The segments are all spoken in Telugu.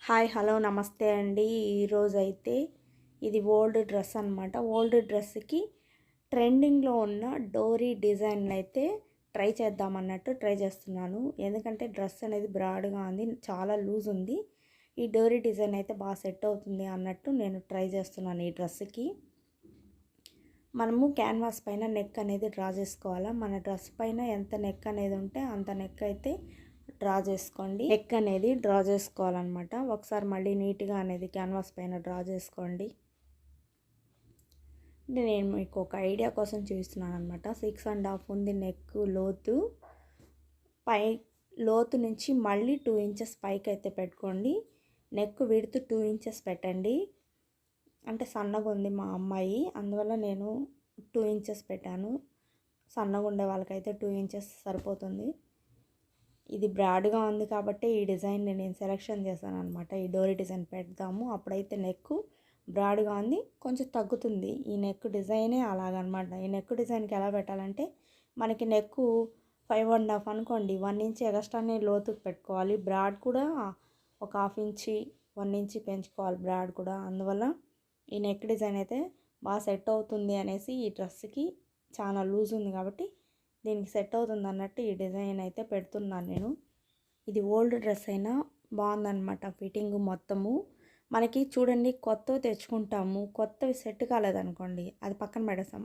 హాయ్ హలో నమస్తే అండి. ఈరోజైతే ఇది ఓల్డ్ డ్రెస్ అనమాట. ఓల్డ్ డ్రెస్కి ట్రెండింగ్లో ఉన్న డోరీ డిజైన్ అయితే ట్రై చేద్దామన్నట్టు ట్రై చేస్తున్నాను. ఎందుకంటే డ్రెస్ అనేది బ్రాడ్గా ఉంది, చాలా లూజ్ ఉంది. ఈ డోరీ డిజైన్ అయితే బాగా సెట్ అవుతుంది అన్నట్టు నేను ట్రై చేస్తున్నాను ఈ డ్రెస్కి. మనము క్యాన్వాస్ పైన నెక్ అనేది డ్రా చేసుకోవాలా. మన డ్రెస్ పైన ఎంత నెక్ అనేది ఉంటే అంత నెక్ అయితే డ్రా చేసుకోండి. నెక్ అనేది డ్రా చేసుకోవాలన్నమాట. ఒకసారి మళ్ళీ నీట్గా అనేది క్యాన్వాస్ పైన డ్రా చేసుకోండి. నేను మీకు ఒక ఐడియా కోసం చూపిస్తున్నాను అనమాట. 6.5 ఉంది నెక్ లోతు. లోతు నుంచి మళ్ళీ 2 ఇంచెస్ పైకి అయితే పెట్టుకోండి. నెక్ విడ్త్ 2 ఇంచెస్ పెట్టండి. అంటే సన్నగా ఉంది మా అమ్మాయి, అందువల్ల నేను 2 ఇంచెస్ పెట్టాను. సన్నగా ఉండే వాళ్ళకైతే 2 ఇంచెస్ సరిపోతుంది. ఇది బ్రాడ్గా ఉంది కాబట్టి ఈ డిజైన్ని నేను సెలెక్షన్ చేశాను అనమాట. ఈ డోరీ డిజైన్ పెడదాము, అప్పుడైతే నెక్ బ్రాడ్గా ఉంది, కొంచెం తగ్గుతుంది. ఈ నెక్ డిజైనే అలాగనమాట. ఈ నెక్ డిజైన్కి ఎలా పెట్టాలంటే, మనకి నెక్ 5.5 అనుకోండి, 1 ఇంచ్ ఎక్స్ట్రానే లోతుకు పెట్టుకోవాలి. బ్రాడ్ కూడా ఒక 1/2 ఇంచి 1 ఇంచి పెంచుకోవాలి బ్రాడ్ కూడా. అందువల్ల ఈ నెక్ డిజైన్ అయితే బాగా సెట్ అవుతుంది అనేసి ఈ డ్రెస్కి చాలా లూజ్ ఉంది కాబట్టి దీనికి సెట్ అవుతుంది అన్నట్టు ఈ డిజైన్ అయితే పెడుతున్నాను నేను. ఇది ఓల్డ్ డ్రెస్ అయినా బాగుందన్నమాట. ఫిట్టింగ్ మొత్తము మనకి చూడండి, కొత్తవి తెచ్చుకుంటాము, కొత్తవి సెట్ కాలేదనుకోండి అది పక్కన పెడతాం.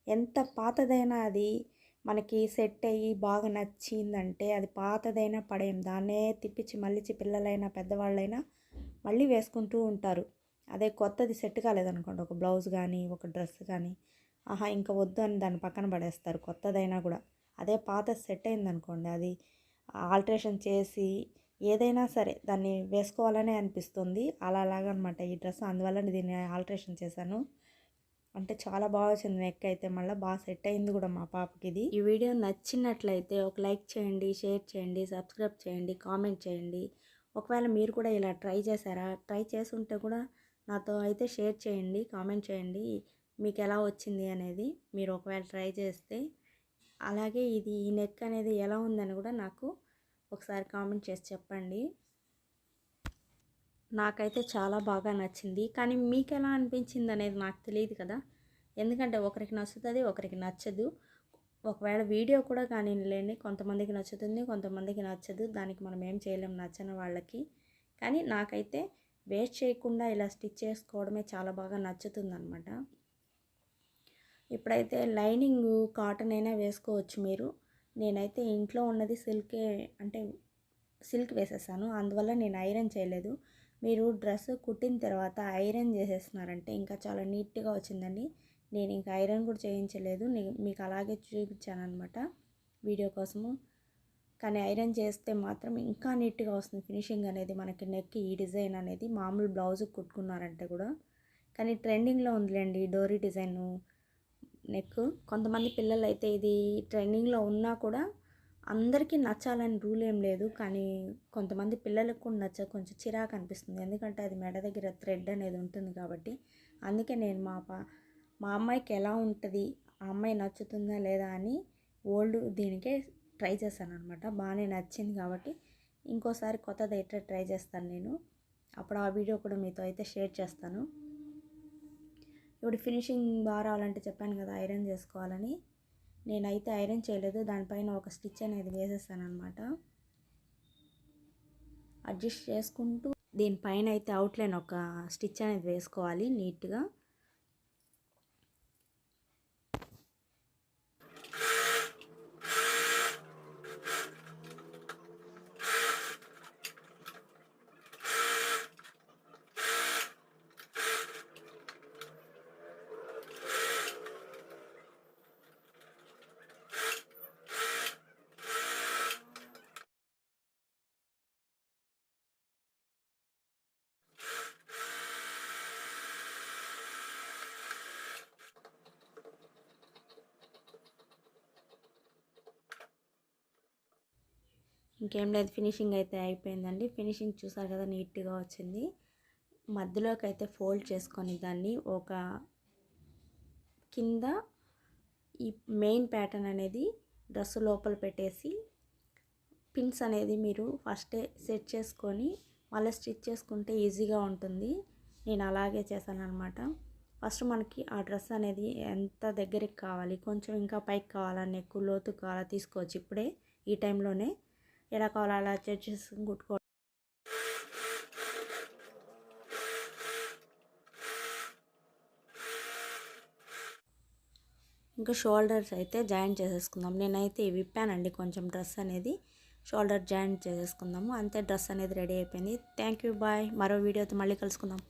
ఎంత పాతదైనా అది మనకి సెట్ అయ్యి బాగా నచ్చిందంటే అది పాతదైనా పడేయం. దాన్నే తిప్పించి మళ్ళీ పిల్లలైనా పెద్దవాళ్ళైనా మళ్ళీ వేసుకుంటూ ఉంటారు. అదే కొత్తది సెట్ కాలేదనుకోండి, ఒక బ్లౌజ్ కానీ ఒక డ్రెస్ కానీ, ఇంకా వద్దు అని దాన్ని పక్కన పడేస్తారు కొత్తదైనా కూడా. అదే పాత సెట్ అయిందనుకోండి, అది ఆల్ట్రేషన్ చేసి ఏదైనా సరే దాన్ని వేసుకోవాలనే అనిపిస్తుంది. అలాగనమాట ఈ డ్రెస్. అందువల్ల దీన్ని ఆల్ట్రేషన్ చేశాను. అంటే చాలా బాగా వచ్చింది నెక్ అయితే, మళ్ళీ బాగా సెట్ అయింది కూడా మా పాపకి ఇది. ఈ వీడియో నచ్చినట్లయితే ఒక లైక్ చేయండి, షేర్ చేయండి, సబ్స్క్రైబ్ చేయండి, కామెంట్ చేయండి. ఒకవేళ మీరు కూడా ఇలా ట్రై చేశారా, ట్రై చేస్తుంటే కూడా నాతో అయితే షేర్ చేయండి, కామెంట్ చేయండి మీకు ఎలా వచ్చింది అనేది, మీరు ఒకవేళ ట్రై చేస్తే. అలాగే ఈ నెక్ అనేది ఎలా ఉందని కూడా నాకు ఒకసారి కామెంట్ చేసి చెప్పండి. నాకైతే చాలా బాగా నచ్చింది, కానీ మీకు ఎలా అనిపించింది అనేది నాకు తెలియదు కదా. ఎందుకంటే ఒకరికి నచ్చుతుంది, ఒకరికి నచ్చదు. ఒకవేళ వీడియో కూడా కానీ లేని కొంతమందికి నచ్చుతుంది, కొంతమందికి నచ్చదు. దానికి మనం ఏం చేయలేం నచ్చని వాళ్ళకి. కానీ నాకైతే వేస్ట్ చేయకుండా ఇలా స్టిచ్ చేసుకోవడమే చాలా బాగా నచ్చుతుంది అనమాట. ఇప్పుడైతే లైనింగ్ కాటన్ అయినా వేసుకోవచ్చు మీరు. నేనైతే ఇంట్లో ఉన్నది సిల్కే, అంటే సిల్క్ వేసేసాను. అందువల్ల నేను ఐరన్ చేయలేదు. మీరు డ్రెస్ కుట్టిన తర్వాత ఐరన్ చేసేస్తున్నారంటే ఇంకా చాలా నీట్గా వచ్చిందండి. నేను ఇంకా ఐరన్ కూడా చేయించలేదు, మీకు అలాగే చూపించాను అనమాట వీడియో కోసము. కానీ ఐరన్ చేస్తే మాత్రం ఇంకా నీట్గా వస్తుంది ఫినిషింగ్ అనేది. మనకి నెక్ ఈ డిజైన్ అనేది మామూలు బ్లౌజ్ కుట్టుకున్నారంటే కూడా. కానీ ట్రెండింగ్లో ఉందిలేండి డోరీ డిజైను నెక్. కొంతమంది పిల్లలు అయితే ఇది ట్రెండింగ్లో ఉన్నా కూడా అందరికీ నచ్చాలని రూల్ ఏం లేదు. కానీ కొంతమంది పిల్లలకు కూడా నచ్చ కొంచెం చిరాకు అనిపిస్తుంది. ఎందుకంటే అది మెడ దగ్గర థ్రెడ్ అనేది ఉంటుంది కాబట్టి. అందుకే నేను మా అమ్మాయికి ఎలా ఉంటుంది, ఆ అమ్మాయి నచ్చుతుందా లేదా అని ఓల్డ్ దీనికే ట్రై చేశాను అనమాట. బాగానే నచ్చింది కాబట్టి ఇంకోసారి కొత్తది అయితే ట్రై చేస్తాను నేను. అప్పుడు ఆ వీడియో కూడా మీతో అయితే షేర్ చేస్తాను. ఇప్పుడు ఫినిషింగ్ బాగా రావాలంటే చెప్పాను కదా ఐరన్ చేసుకోవాలని. నేనైతే ఐరన్ చేయలేదు, దానిపైన ఒక స్టిచ్ అనేది వేసేసాను అనమాట. అడ్జస్ట్ చేసుకుంటూ దీనిపైన అయితే అవుట్లైన్ ఒక స్టిచ్ అనేది వేసుకోవాలి నీట్గా. ఇంకేం లేదు, ఫినిషింగ్ అయితే అయిపోయిందండి. ఫినిషింగ్ చూసారు కదా, నీట్గా వచ్చింది. మధ్యలోకి అయితే ఫోల్డ్ చేసుకొని దాన్ని ఒక కింద ఈ మెయిన్ ప్యాటర్న్ అనేది డ్రెస్ లోపల పెట్టేసి పిన్స్ అనేది మీరు ఫస్టే సెట్ చేసుకొని మళ్ళీ స్టిచ్ చేసుకుంటే ఈజీగా ఉంటుంది. నేను అలాగే చేశాను అనమాట. ఫస్ట్ మనకి ఆ డ్రెస్ అనేది ఎంత దగ్గరికి కావాలి, కొంచెం ఇంకా పైకి కావాలా, నెక్ లోతు కావాలా తీసుకోవచ్చు. ఇప్పుడే ఈ టైంలోనే ఎలా కావాలో అలా అడ్జస్ట్ చేసుకుని కుట్టుకోవాలి. ఇంకా షోల్డర్స్ అయితే జాయింట్ చేసేసుకుందాం. నేనైతే విప్పానండి కొంచెం డ్రెస్ అనేది. షోల్డర్ జాయింట్ చేసేసుకుందాము. అంతే, డ్రెస్ అనేది రెడీ అయిపోయింది. Thank you, bye. మరో వీడియోతో మళ్ళీ కలుసుకుందాం.